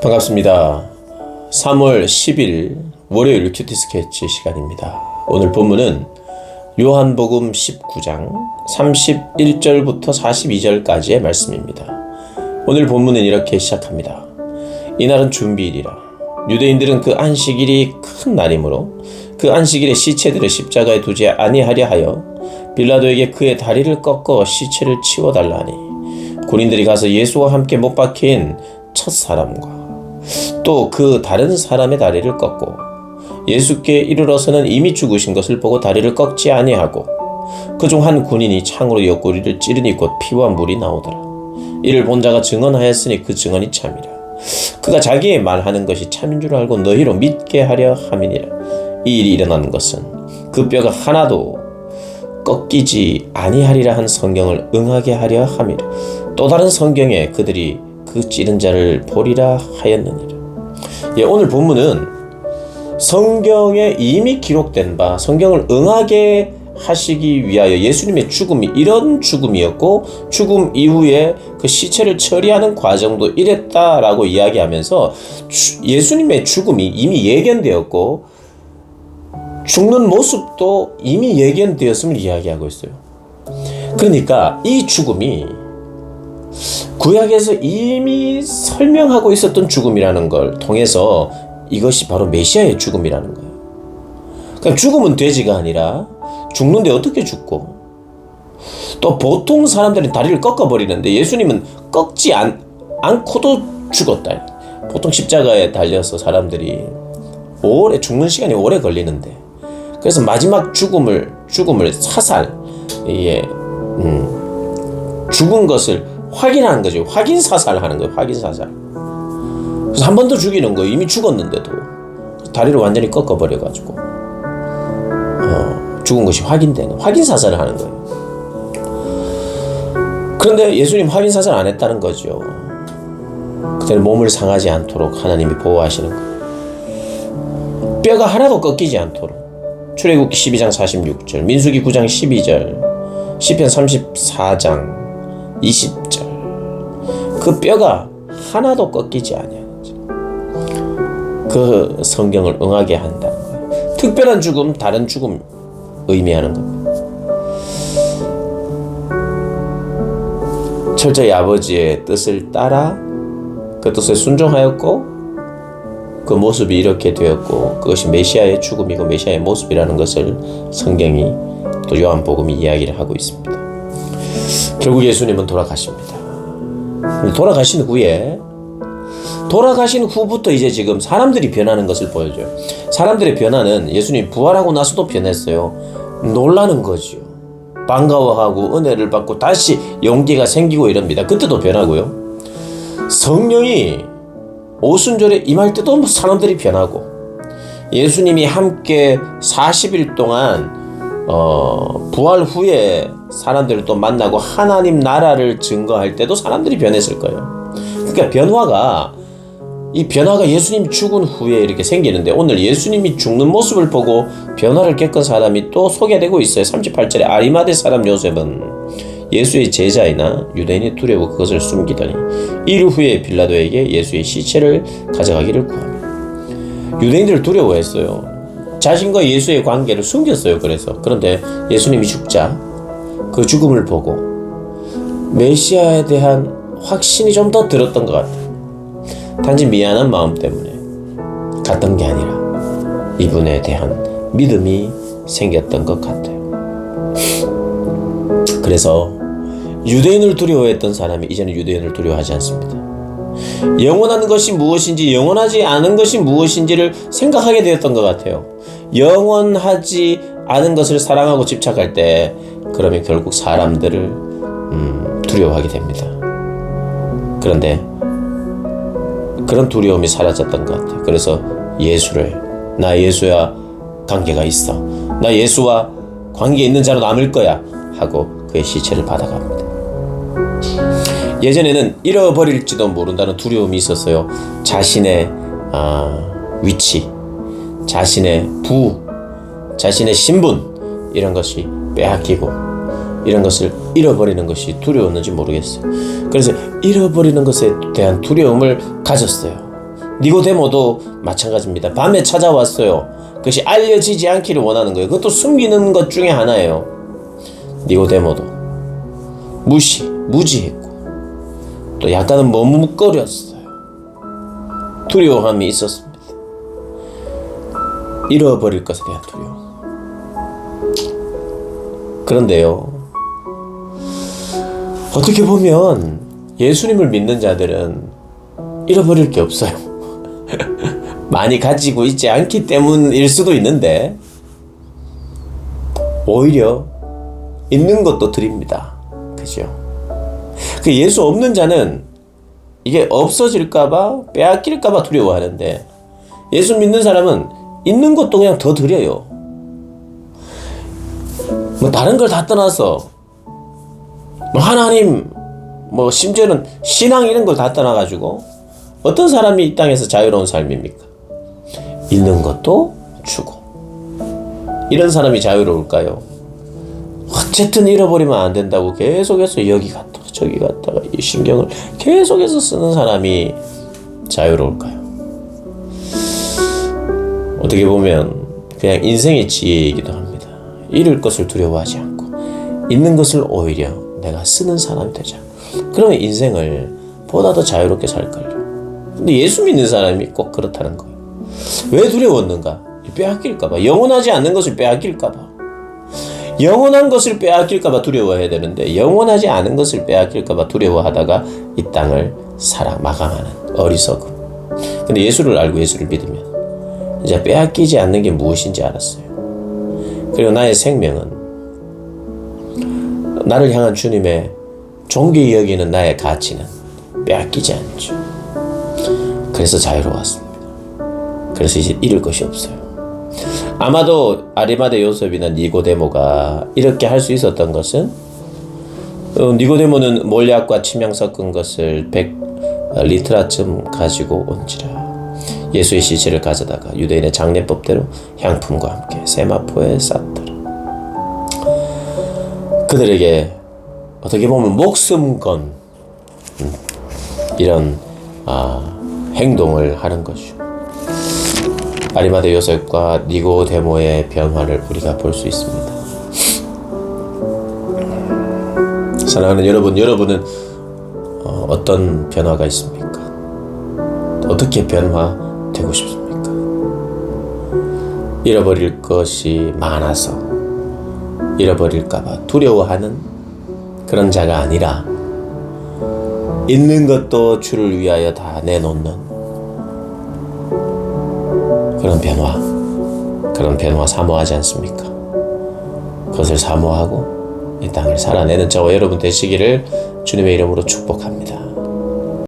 반갑습니다. 3월 10일 월요일 큐티 스케치 시간입니다. 오늘 본문은 요한복음 19장 31절부터 42절까지의 말씀입니다. 오늘 본문은 이렇게 시작합니다. 이날은 준비일이라. 유대인들은 그 안식일이 큰 날이므로 그 안식일에 시체들을 십자가에 두지 아니하려 하여 빌라도에게 그의 다리를 꺾어 시체를 치워달라 하니 군인들이 가서 예수와 함께 못 박힌 첫 사람과 또 그 다른 사람의 다리를 꺾고 예수께 이르러서는 이미 죽으신 것을 보고 다리를 꺾지 아니하고 그중 한 군인이 창으로 옆구리를 찌르니 곧 피와 물이 나오더라. 이를 본 자가 증언하였으니 그 증언이 참이라. 그가 자기의 말하는 것이 참인 줄 알고 너희로 믿게 하려 함이니라. 이 일이 일어나는 것은 그 뼈가 하나도 꺾이지 아니하리라 한 성경을 응하게 하려 함이라. 또 다른 성경에 그들이 그 찌른 자를 보리라 하였느니라. 오늘 본문은 성경에 이미 기록된 바 성경을 응하게 하시기 위하여 예수님의 죽음이 이런 죽음이었고 죽음 이후에 그 시체를 처리하는 과정도 이랬다라고 이야기하면서 예수님의 죽음이 이미 예견되었고 죽는 모습도 이미 예견되었음을 이야기하고 있어요. 그러니까 이 죽음이 구약에서 이미 설명하고 있었던 죽음이라는 걸 통해서 이것이 바로 메시아의 죽음이라는 거예요. 그러니까 죽음은 돼지가 아니라 죽는데 어떻게 죽고 또 보통 사람들은 다리를 꺾어버리는데 예수님은 꺾지 않고도 죽었다. 보통 십자가에 달려서 사람들이 오래 죽는 시간이 오래 걸리는데 그래서 마지막 죽음을 사살 죽은 것을 확인하는 거죠. 확인 사살하는 거예요. 확인 사살. 그래서 한 번 더 죽이는 거예요. 이미 죽었는데도 다리를 완전히 꺾어버려가지고 죽은 것이 확인되는 확인 사살을 하는 거예요. 그런데 예수님 확인 사살 안 했다는 거죠. 그때는 몸을 상하지 않도록 하나님이 보호하시는 거예요. 뼈가 하나도 꺾이지 않도록 출애굽기 12장 46절, 민수기 9장 12절, 시편 34장 20절 그 뼈가 하나도 꺾이지 아니하는지 그 성경을 응하게 한다는 거예요. 특별한 죽음, 다른 죽음 의미하는 겁니다. 철저히 아버지의 뜻을 따라 그 뜻에 순종하였고 그 모습이 이렇게 되었고 그것이 메시아의 죽음이고 메시아의 모습이라는 것을 성경이 또 요한복음이 이야기를 하고 있습니다. 결국 예수님은 돌아가십니다. 돌아가신 후부터 이제 지금 사람들이 변하는 것을 보여줘요. 사람들의 변화는 예수님 부활하고 나서도 변했어요. 놀라는 거죠. 반가워하고 은혜를 받고 다시 용기가 생기고 이럽니다. 그때도 변하고요. 성령이 오순절에 임할 때도 사람들이 변하고 예수님이 함께 40일 동안 부활 후에 사람들을 또 만나고 하나님 나라를 증거할 때도 사람들이 변했을 거예요. 그러니까 이 변화가 예수님 죽은 후에 이렇게 생기는데 오늘 예수님이 죽는 모습을 보고 변화를 겪은 사람이 또 소개되고 있어요. 38절에 아리마대 사람 요셉은 예수의 제자이나 유대인이 두려워 그것을 숨기더니 일 후에 빌라도에게 예수의 시체를 가져가기를 구합니다. 유대인들을 두려워했어요. 자신과 예수의 관계를 숨겼어요. 그런데 예수님이 죽자 그 죽음을 보고 메시아에 대한 확신이 좀 더 들었던 것 같아요. 단지 미안한 마음 때문에 갔던 게 아니라 이분에 대한 믿음이 생겼던 것 같아요. 그래서 유대인을 두려워했던 사람이 이제는 유대인을 두려워하지 않습니다. 영원한 것이 무엇인지 영원하지 않은 것이 무엇인지를 생각하게 되었던 것 같아요. 영원하지 않은 것을 사랑하고 집착할 때 그러면 결국 사람들을 두려워하게 됩니다. 그런데 그런 두려움이 사라졌던 것 같아요. 그래서 나 예수와 관계가 있어. 나 예수와 관계 있는 자로 남을 거야 하고 그의 시체를 받아갑니다. 예전에는 잃어버릴지도 모른다는 두려움이 있었어요. 자신의 위치, 자신의 자신의 신분 이런 것이 빼앗기고 이런 것을 잃어버리는 것이 두려웠는지 모르겠어요. 그래서 잃어버리는 것에 대한 두려움을 가졌어요. 니고데모도 마찬가지입니다. 밤에 찾아왔어요. 그것이 알려지지 않기를 원하는 거예요. 그것도 숨기는 것 중에 하나예요. 니고데모도 무지했고 또 약간은 머뭇거렸어요. 두려움이 있었습니다. 잃어버릴 것에 대한 두려움. 그런데요, 어떻게 보면 예수님을 믿는 자들은 잃어버릴 게 없어요. 많이 가지고 있지 않기 때문일 수도 있는데 오히려 있는 것도 드립니다. 그죠? 그 예수 없는 자는 이게 없어질까봐 빼앗길까봐 두려워하는데, 예수 믿는 사람은 있는 것도 그냥 더 드려요. 뭐 다른 걸 다 떠나서 뭐 하나님, 뭐 심지어는 신앙 이런 걸 다 떠나가지고 어떤 사람이 이 땅에서 자유로운 삶입니까? 있는 것도 주고. 이런 사람이 자유로울까요? 어쨌든 잃어버리면 안 된다고 계속해서 여기 갔다가 저기 갔다가 이 신경을 계속해서 쓰는 사람이 자유로울까요? 어떻게 보면 그냥 인생의 지혜이기도 합니다. 잃을 것을 두려워하지 않고 있는 것을 오히려 내가 쓰는 사람이 되자. 그러면 인생을 보다 더 자유롭게 살걸요. 근데 예수 믿는 사람이 꼭 그렇다는 거예요. 왜 두려웠는가? 빼앗길까봐. 영원하지 않는 것을 빼앗길까봐. 영원한 것을 빼앗길까봐 두려워해야 되는데, 영원하지 않은 것을 빼앗길까봐 두려워하다가 이 땅을 살아 마감하는 어리석음. 근데 예수를 알고 예수를 믿으면 이제 빼앗기지 않는 게 무엇인지 알았어요. 그리고 나의 생명은 나를 향한 주님의 존귀히 여기는 나의 가치는 빼앗기지 않죠. 그래서 자유로웠습니다. 그래서 이제 잃을 것이 없어요. 아마도 아리마대 요셉이나 니고데모가 이렇게 할 수 있었던 것은, 니고데모는 몰약과 침향 섞은 것을 100리트라쯤 가지고 온지라 예수의 시체를 가져다가 유대인의 장례법대로 향품과 함께 세마포에 쌌더라. 그들에게 어떻게 보면 목숨 건 이런 행동을 하는 것이죠. 아리마대 요셉과 니고데모의 변화를 우리가 볼 수 있습니다. 사랑하는 여러분은 어떤 변화가 있습니까? 어떻게 변화되고 싶습니까? 잃어버릴 것이 많아서 잃어버릴까봐 두려워하는 그런 자가 아니라, 있는 것도 주를 위하여 다 내놓는 그런 변화 사모하지 않습니까? 그것을 사모하고 이 땅을 살아내는 저와 여러분 되시기를 주님의 이름으로 축복합니다.